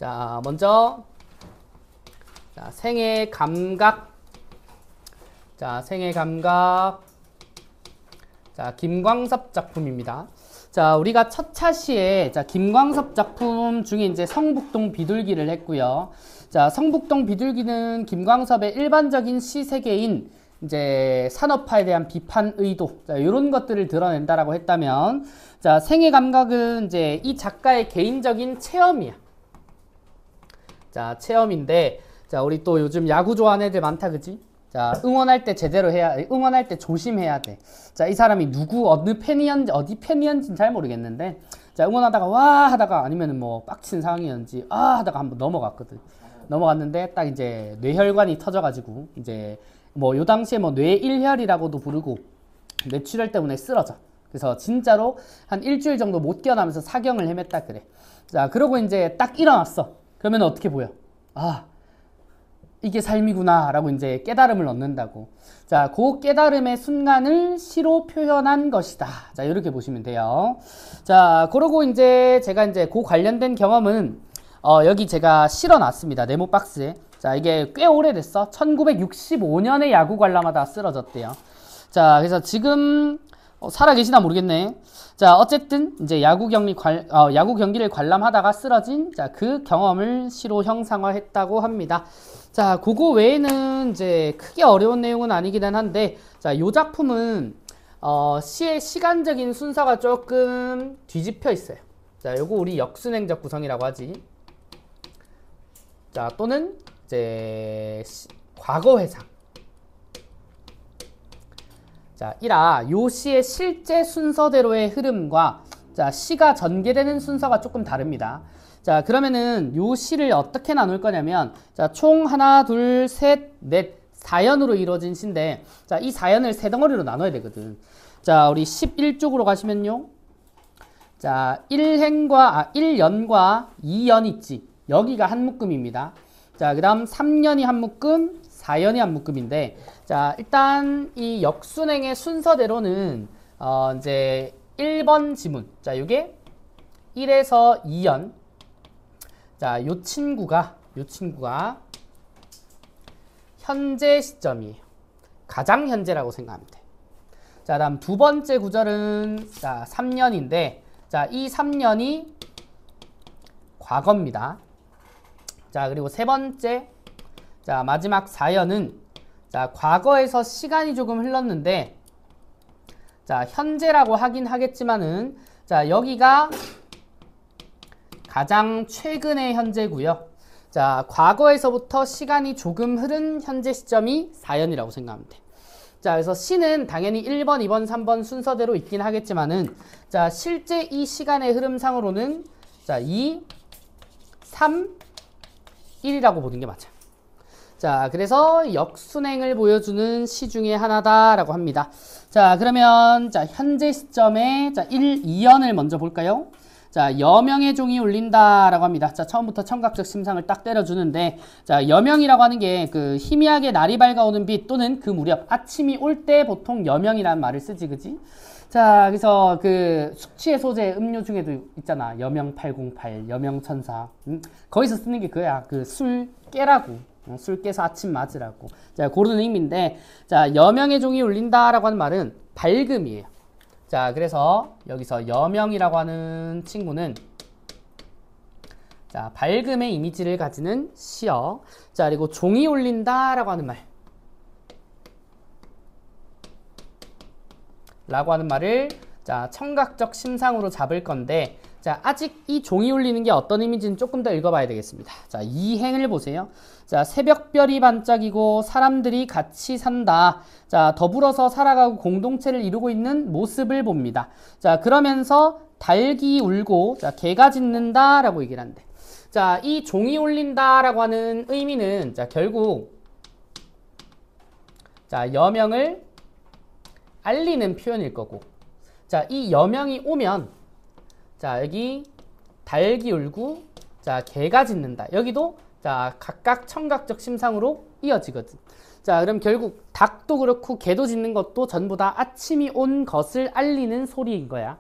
자, 먼저 자, 생애 감각. 자, 생애 감각. 자, 김광섭 작품입니다. 자, 우리가 첫 차시에 자, 김광섭 작품 중에 이제 성북동 비둘기를 했고요. 자, 성북동 비둘기는 김광섭의 일반적인 시 세계인 이제 산업화에 대한 비판 의도, 자, 이런 것들을 드러낸다라고 했다면, 자, 생애 감각은 이제 이 작가의 개인적인 체험이야. 자, 체험인데, 자, 우리 또 요즘 야구 좋아하는 애들 많다, 그지? 자, 응원할 때 제대로 해야, 응원할 때 조심해야 돼. 자, 이 사람이 어디 팬이었는지는 잘 모르겠는데, 자, 응원하다가 와 하다가 아니면은 뭐 빡친 상황이었는지 하다가 한번 넘어갔거든. 넘어갔는데 딱 이제 뇌혈관이 터져가지고 이제 뭐 요 당시에 뭐 뇌일혈이라고도 부르고 뇌출혈 때문에 쓰러져. 그래서 진짜로 한 일주일 정도 못 깨어나면서 사경을 헤맸다 그래. 자, 그러고 이제 딱 일어났어. 그러면 어떻게 보여? 아, 이게 삶이구나 라고 이제 깨달음을 얻는다고. 자, 그 깨달음의 순간을 시로 표현한 것이다. 자, 이렇게 보시면 돼요. 자, 그러고 이제 제가 이제 그 관련된 경험은 여기 제가 실어놨습니다. 네모 박스에. 자, 이게 꽤 오래됐어. 1965년에 야구 관람하다 쓰러졌대요. 자, 그래서 지금 살아계시나 모르겠네. 자, 어쨌든 이제 야구 경기를 관람하다가 쓰러진 자, 그 경험을 시로 형상화했다고 합니다. 자, 그거 외에는 이제 크게 어려운 내용은 아니기는 한데, 자, 요 작품은 시의 시간적인 순서가 조금 뒤집혀 있어요. 자, 요거 우리 역순행적 구성이라고 하지. 자, 또는 이제 과거 회상. 자, 요 시의 실제 순서대로의 흐름과 자, 시가 전개되는 순서가 조금 다릅니다. 자, 그러면은 요 시를 어떻게 나눌 거냐면, 자, 총 하나, 둘, 셋, 넷, 4연으로 이루어진 시인데, 자, 이 4연을 세 덩어리로 나눠야 되거든. 자, 우리 11쪽으로 가시면요. 자, 1연과 2연 있지. 여기가 한 묶음입니다. 자, 그 다음 3년이 한 묶음, 4연이 한 묶음인데, 자, 일단 이 역순행의 순서대로는 이제 1번 지문. 자, 요게 1에서 2연. 자, 요 친구가 현재 시점이에요. 가장 현재라고 생각하면 돼. 자, 다음 두 번째 구절은 자, 3년인데, 자, 이 3년이 과거입니다. 자, 그리고 세 번째, 자, 마지막 4연은 자, 과거에서 시간이 조금 흘렀는데, 자, 현재라고 하긴 하겠지만은, 자, 여기가 가장 최근의 현재고요. 자, 과거에서부터 시간이 조금 흐른 현재 시점이 4연이라고 생각하면 돼. 자, 그래서 시는 당연히 1번, 2번, 3번 순서대로 있긴 하겠지만은, 자, 실제 이 시간의 흐름상으로는 자, 2, 3, 1이라고 보는 게 맞아. 자, 그래서 역순행을 보여주는 시 중에 하나다라고 합니다. 자, 그러면 자, 현재 시점에 자, 1, 2연을 먼저 볼까요? 자, 여명의 종이 울린다라고 합니다. 자, 처음부터 청각적 심상을 딱 때려주는데, 자, 여명이라고 하는 게 그 희미하게 날이 밝아오는 빛 또는 그 무렵 아침이 올 때 보통 여명이라는 말을 쓰지, 그지? 자, 그래서 그 숙취의 소재 음료 중에도 있잖아. 여명 808, 여명 천사. 거기서 쓰는 게 그거야. 그 술 깨라고. 술 깨서 아침 맞으라고. 자, 그런 의미인데, 자, 여명의 종이 울린다라고 하는 말은 밝음이에요. 자, 그래서 여기서 여명이라고 하는 친구는 자, 밝음의 이미지를 가지는 시어. 자, 그리고 종이 울린다라고 하는 말. 라고 하는 말을 자, 청각적 심상으로 잡을 건데, 자, 아직 이 종이 울리는 게 어떤 의미인지는 조금 더 읽어봐야 되겠습니다. 자, 이 행을 보세요. 자, 새벽별이 반짝이고 사람들이 같이 산다. 자, 더불어서 살아가고 공동체를 이루고 있는 모습을 봅니다. 자, 그러면서 닭이 울고 자, 개가 짖는다 라고 얘기를 한대. 자, 이 종이 울린다 라고 하는 의미는 자, 결국 자, 여명을 알리는 표현일 거고, 자, 이 여명이 오면 자, 여기 닭이 울고 자, 개가 짖는다. 여기도 자, 각각 청각적 심상으로 이어지거든. 자, 그럼 결국 닭도 그렇고 개도 짖는 것도 전부 다 아침이 온 것을 알리는 소리인 거야.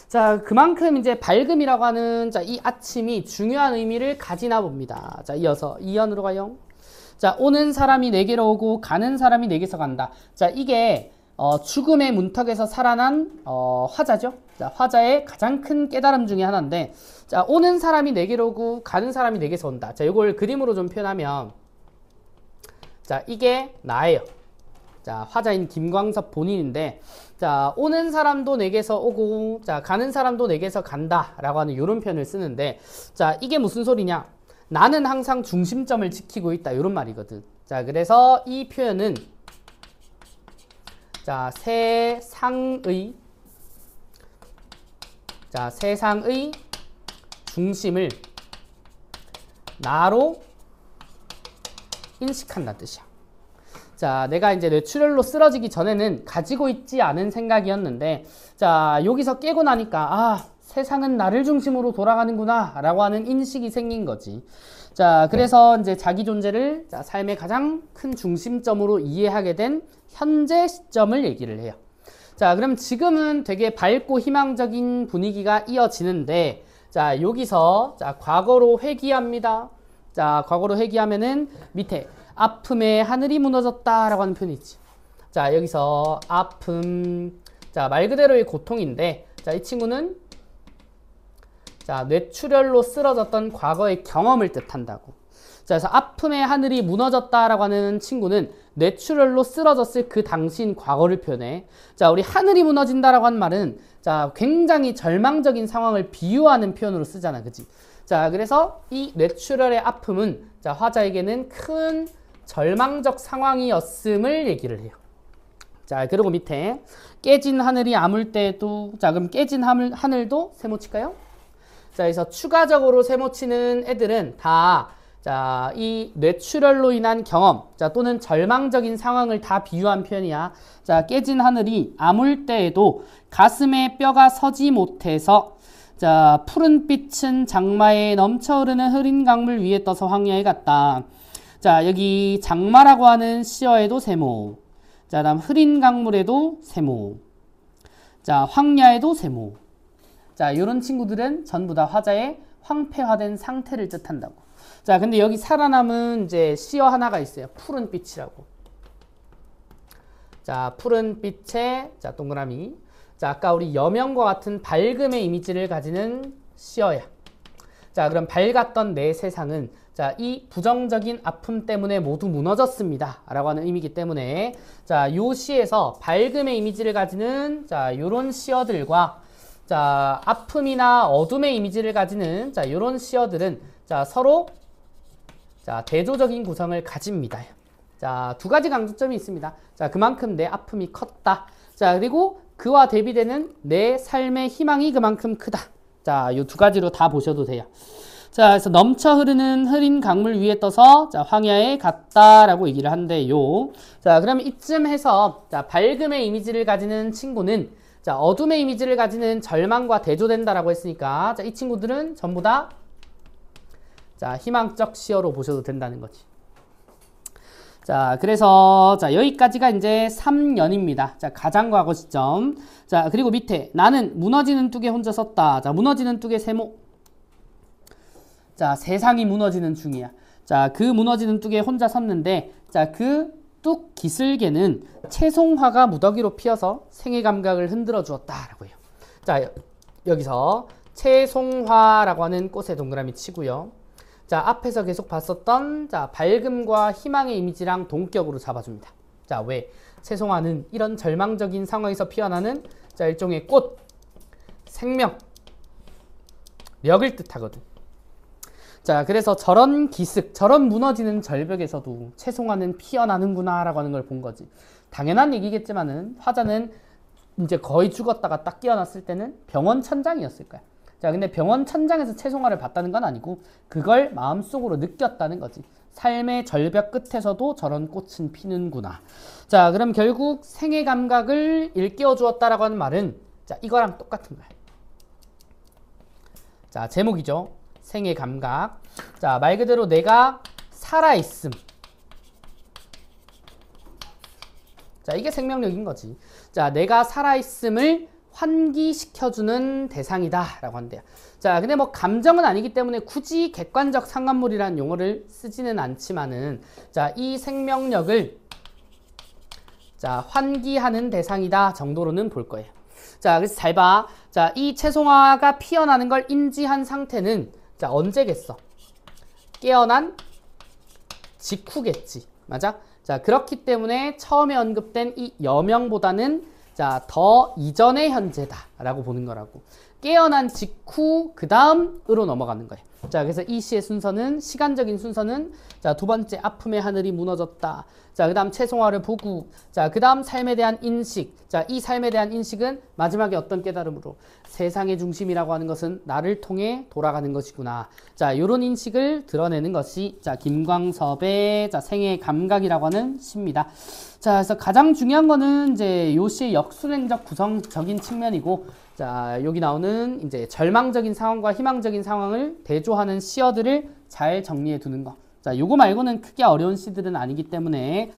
자, 그만큼 이제 밝음이라고 하는 자, 이 아침이 중요한 의미를 가지나 봅니다. 자, 이어서 2연으로 가요. 자, 오는 사람이 내게로 오고 가는 사람이 내게서 간다. 자, 이게 죽음의 문턱에서 살아난 화자죠. 자, 화자의 가장 큰 깨달음 중에 하나인데, 자, 오는 사람이 내게로 오고 가는 사람이 내게서 온다. 자, 이걸 그림으로 좀 표현하면, 자, 이게 나예요. 자, 화자인 김광섭 본인인데, 자, 오는 사람도 내게서 오고, 자, 가는 사람도 내게서 간다 라고 하는 이런 표현을 쓰는데, 자, 이게 무슨 소리냐? 나는 항상 중심점을 지키고 있다 이런 말이거든. 자, 그래서 이 표현은 자, 세상의 중심을 나로 인식한다는 뜻이야. 자, 내가 이제 뇌출혈로 쓰러지기 전에는 가지고 있지 않은 생각이었는데, 자, 여기서 깨고 나니까, 아, 세상은 나를 중심으로 돌아가는구나, 라고 하는 인식이 생긴 거지. 자, 그래서 이제 자기 존재를 자, 삶의 가장 큰 중심점으로 이해하게 된 현재 시점을 얘기를 해요. 자, 그럼 지금은 되게 밝고 희망적인 분위기가 이어지는데, 자, 여기서, 자, 과거로 회귀합니다. 자, 과거로 회귀하면은 밑에 아픔에 하늘이 무너졌다 라고 하는 표현이 있지. 자, 여기서 아픔, 자, 말 그대로의 고통인데, 자, 이 친구는 자, 뇌출혈로 쓰러졌던 과거의 경험을 뜻한다고. 자, 그래서 아픔의 하늘이 무너졌다 라고 하는 친구는 뇌출혈로 쓰러졌을 그 당시인 과거를 표현해. 자, 우리 하늘이 무너진다 라고 하는 말은 자, 굉장히 절망적인 상황을 비유하는 표현으로 쓰잖아, 그치? 자, 그래서 이 뇌출혈의 아픔은 자, 화자에게는 큰 절망적 상황이었음을 얘기를 해요. 자, 그리고 밑에 깨진 하늘이 아물 때에도, 자, 그럼 깨진 하늘도 세모 칠까요? 자, 그래서 추가적으로 세모 치는 애들은 다 자, 이 뇌출혈로 인한 경험, 자, 또는 절망적인 상황을 다 비유한 표현이야. 자, 깨진 하늘이 아물 때에도 가슴에 뼈가 서지 못해서 자, 푸른 빛은 장마에 넘쳐 흐르는 흐린 강물 위에 떠서 황야에 갔다. 자, 여기 장마라고 하는 시어에도 세모. 자, 다음 흐린 강물에도 세모. 자, 황야에도 세모. 자, 이런 친구들은 전부 다 화자의 황폐화된 상태를 뜻한다고. 자, 근데 여기 살아남은 이제 시어 하나가 있어요. 푸른 빛이라고. 자, 푸른 빛의 자, 동그라미. 자, 아까 우리 여명과 같은 밝음의 이미지를 가지는 시어야. 자, 그럼 밝았던 내 세상은 자, 이 부정적인 아픔 때문에 모두 무너졌습니다. 라고 하는 의미이기 때문에 자, 요 시에서 밝음의 이미지를 가지는 자, 요런 시어들과 자, 아픔이나 어둠의 이미지를 가지는 자, 요런 시어들은 자, 서로 자, 대조적인 구성을 가집니다. 자, 두 가지 강조점이 있습니다. 자, 그만큼 내 아픔이 컸다. 자, 그리고 그와 대비되는 내 삶의 희망이 그만큼 크다. 자, 요 두 가지로 다 보셔도 돼요. 자, 그래서 넘쳐 흐르는 흐린 강물 위에 떠서 자, 황야에 갔다라고 얘기를 한대요. 자, 그럼 이쯤 해서 자, 밝음의 이미지를 가지는 친구는 자, 어둠의 이미지를 가지는 절망과 대조된다라고 했으니까 자, 이 친구들은 전부 다 자, 희망적 시어로 보셔도 된다는 거지. 자, 그래서 자, 여기까지가 이제 3년입니다. 자, 가장 과거 시점. 자, 그리고 밑에 나는 무너지는 뚝에 혼자 섰다. 자, 무너지는 뚝의 세모. 자, 세상이 무너지는 중이야. 자, 그 무너지는 뚝에 혼자 섰는데 자, 그 뚝 기슭에는 채송화가 무더기로 피어서 생애 감각을 흔들어 주었다라고 해요. 자, 여기서 채송화라고 하는 꽃에 동그라미 치고요. 자, 앞에서 계속 봤었던 자, 밝음과 희망의 이미지랑 동격으로 잡아줍니다. 자, 왜? 채송화는 이런 절망적인 상황에서 피어나는 자, 일종의 꽃, 생명, 력을 뜻하거든. 자, 그래서 저런 기슭, 저런 무너지는 절벽에서도 채송화는 피어나는구나 라고 하는 걸 본 거지. 당연한 얘기겠지만은 화자는 이제 거의 죽었다가 딱 깨어났을 때는 병원 천장이었을 거야. 자, 근데 병원 천장에서 채송화를 봤다는 건 아니고 그걸 마음속으로 느꼈다는 거지. 삶의 절벽 끝에서도 저런 꽃은 피는구나. 자, 그럼 결국 생애 감각을 일깨워 주었다라고 하는 말은 자, 이거랑 똑같은 거야. 자, 제목이죠. 생애 감각. 자, 말 그대로 내가 살아있음. 자, 이게 생명력인 거지. 자, 내가 살아있음을 환기시켜주는 대상이다 라고 한대요. 자, 근데 뭐 감정은 아니기 때문에 굳이 객관적 상관물이라는 용어를 쓰지는 않지만은, 자, 이 생명력을 자, 환기하는 대상이다 정도로는 볼 거예요. 자, 그래서 잘 봐. 자, 이 채송화가 피어나는 걸 인지한 상태는, 자, 언제겠어? 깨어난 직후겠지. 맞아? 자, 그렇기 때문에 처음에 언급된 이 여명보다는, 자, 더 이전의 현재다라고 보는 거라고. 깨어난 직후 그 다음으로 넘어가는 거예요. 자, 그래서 이 시의 순서는, 시간적인 순서는, 자, 두 번째 아픔의 하늘이 무너졌다. 자, 그 다음 채송화를 보고, 자, 그 다음 삶에 대한 인식. 자, 이 삶에 대한 인식은 마지막에 어떤 깨달음으로, 세상의 중심이라고 하는 것은 나를 통해 돌아가는 것이구나. 자, 요런 인식을 드러내는 것이, 자, 김광섭의, 자, 생애 감각이라고 하는 시입니다. 자, 그래서 가장 중요한 거는 이제 요 시의 역순행적 구성적인 측면이고, 자, 여기 나오는 이제 절망적인 상황과 희망적인 상황을 대조하는 시어들을 잘 정리해 두는 거. 자, 요거 말고는 크게 어려운 시들은 아니기 때문에